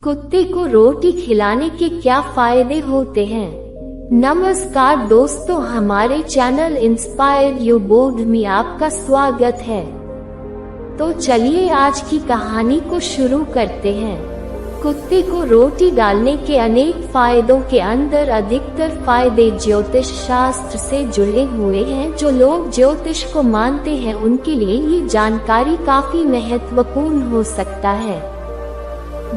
कुत्ते को रोटी खिलाने के क्या फायदे होते हैं? नमस्कार दोस्तों, हमारे चैनल इंस्पायर यू बोध में आपका स्वागत है। तो चलिए आज की कहानी को शुरू करते हैं। कुत्ते को रोटी डालने के अनेक फायदों के अंदर अधिकतर फायदे ज्योतिष शास्त्र से जुड़े हुए हैं। जो लोग ज्योतिष को मानते हैं उनके लिए ये जानकारी काफी महत्वपूर्ण हो सकता है।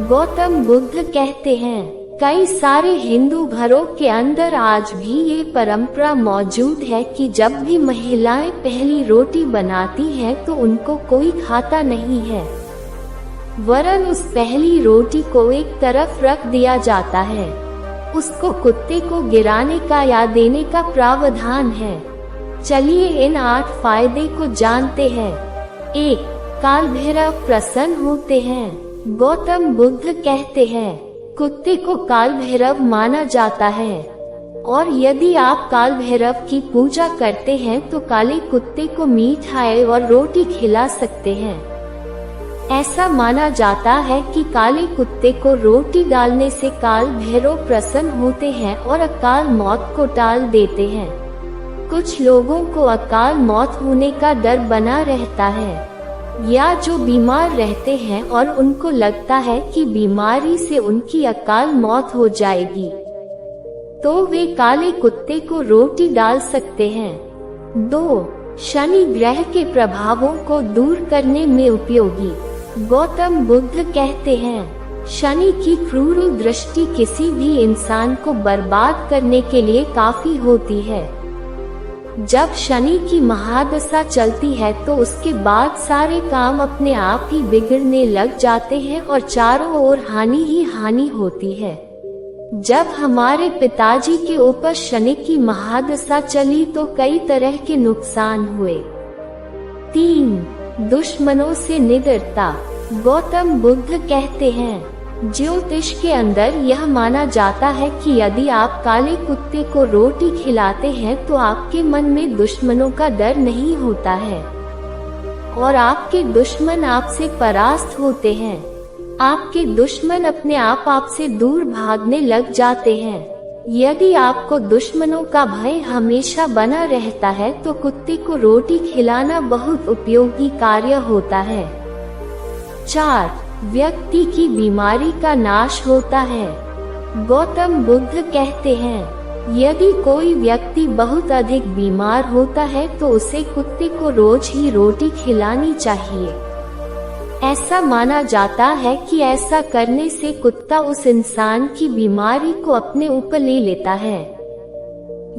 गौतम बुद्ध कहते हैं, कई सारे हिंदू घरों के अंदर आज भी ये परंपरा मौजूद है कि जब भी महिलाएं पहली रोटी बनाती हैं तो उनको कोई खाता नहीं है, वरन उस पहली रोटी को एक तरफ रख दिया जाता है। उसको कुत्ते को गिराने का या देने का प्रावधान है। चलिए इन 8 फायदे को जानते हैं। 1. काल भैरव प्रसन्न होते हैं। गौतम बुद्ध कहते हैं, कुत्ते को काल भैरव माना जाता है और यदि आप काल भैरव की पूजा करते हैं तो काले कुत्ते को मिठाई और रोटी खिला सकते हैं। ऐसा माना जाता है कि काले कुत्ते को रोटी डालने से काल भैरव प्रसन्न होते हैं और अकाल मौत को टाल देते हैं। कुछ लोगों को अकाल मौत होने का डर बना रहता है, या जो बीमार रहते हैं और उनको लगता है कि बीमारी से उनकी अकाल मौत हो जाएगी, तो वे काले कुत्ते को रोटी डाल सकते हैं। 2. शनि ग्रह के प्रभावों को दूर करने में उपयोगी। गौतम बुद्ध कहते हैं, शनि की क्रूर दृष्टि किसी भी इंसान को बर्बाद करने के लिए काफी होती है। जब शनि की महादशा चलती है तो उसके बाद सारे काम अपने आप ही बिगड़ने लग जाते हैं और चारों ओर हानि ही हानि होती है। जब हमारे पिताजी के ऊपर शनि की महादशा चली तो कई तरह के नुकसान हुए। 3. दुश्मनों से निडरता। गौतम बुद्ध कहते हैं, ज्योतिष के अंदर यह माना जाता है कि यदि आप काले कुत्ते को रोटी खिलाते हैं तो आपके मन में दुश्मनों का डर नहीं होता है और आपके दुश्मन आपसे परास्त होते हैं। आपके दुश्मन अपने आप आपसे दूर भागने लग जाते हैं। यदि आपको दुश्मनों का भय हमेशा बना रहता है तो कुत्ते को रोटी खिलाना बहुत उपयोगी कार्य होता है। 4. व्यक्ति की बीमारी का नाश होता है। गौतम बुद्ध कहते हैं, यदि कोई व्यक्ति बहुत अधिक बीमार होता है तो उसे कुत्ते को रोज ही रोटी खिलानी चाहिए। ऐसा माना जाता है कि ऐसा करने से कुत्ता उस इंसान की बीमारी को अपने ऊपर ले लेता है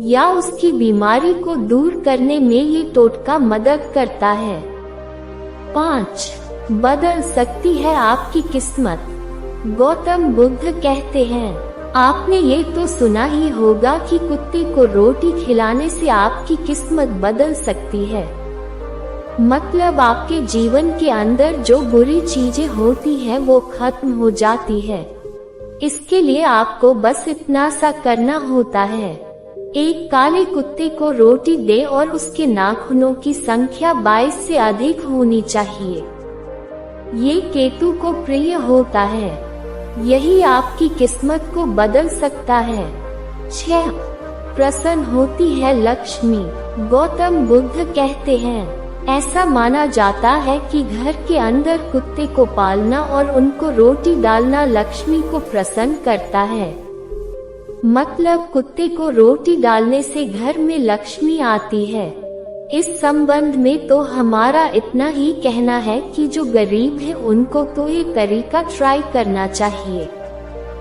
या उसकी बीमारी को दूर करने में ये टोटका मदद करता है। 5. बदल सकती है आपकी किस्मत। गौतम बुद्ध कहते हैं, आपने ये तो सुना ही होगा कि कुत्ते को रोटी खिलाने से आपकी किस्मत बदल सकती है। मतलब आपके जीवन के अंदर जो बुरी चीजें होती हैं वो खत्म हो जाती है। इसके लिए आपको बस इतना सा करना होता है, एक काले कुत्ते को रोटी दे और उसके नाखूनों की संख्या 22 से अधिक होनी चाहिए। ये केतु को प्रिय होता है, यही आपकी किस्मत को बदल सकता है। 6. प्रसन्न होती है लक्ष्मी। गौतम बुद्ध कहते हैं, ऐसा माना जाता है कि घर के अंदर कुत्ते को पालना और उनको रोटी डालना लक्ष्मी को प्रसन्न करता है। मतलब कुत्ते को रोटी डालने से घर में लक्ष्मी आती है। इस संबंध में तो हमारा इतना ही कहना है कि जो गरीब है उनको तो ये तरीका ट्राई करना चाहिए,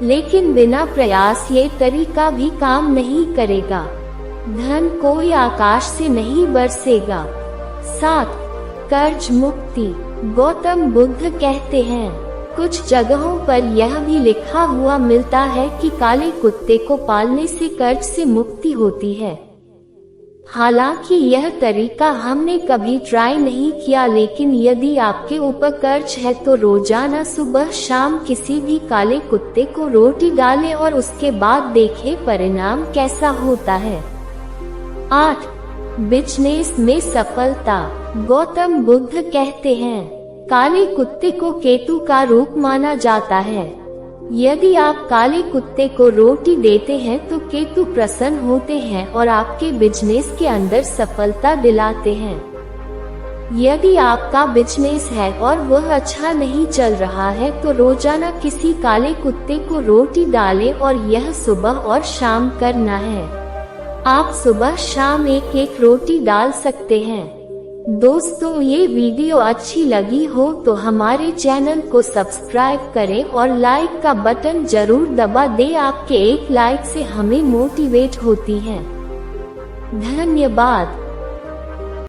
लेकिन बिना प्रयास ये तरीका भी काम नहीं करेगा। धन कोई आकाश से नहीं बरसेगा। 7. कर्ज मुक्ति। गौतम बुद्ध कहते हैं, कुछ जगहों पर यह भी लिखा हुआ मिलता है कि काले कुत्ते को पालने से कर्ज से मुक्ति होती है। हालांकि यह तरीका हमने कभी ट्राई नहीं किया, लेकिन यदि आपके ऊपर कर्ज है तो रोजाना सुबह शाम किसी भी काले कुत्ते को रोटी डालें और उसके बाद देखें परिणाम कैसा होता है। 8. बिजनेस में सफलता। गौतम बुद्ध कहते हैं, काले कुत्ते को केतु का रूप माना जाता है। यदि आप काले कुत्ते को रोटी देते हैं तो केतु प्रसन्न होते हैं और आपके बिजनेस के अंदर सफलता दिलाते हैं। यदि आपका बिजनेस है और वह अच्छा नहीं चल रहा है तो रोजाना किसी काले कुत्ते को रोटी डालें और यह सुबह और शाम करना है। आप सुबह शाम एक एक रोटी डाल सकते हैं। दोस्तों, ये वीडियो अच्छी लगी हो तो हमारे चैनल को सब्सक्राइब करें और लाइक का बटन जरूर दबा दें। आपके एक लाइक से हमें मोटिवेट होती है। धन्यवाद।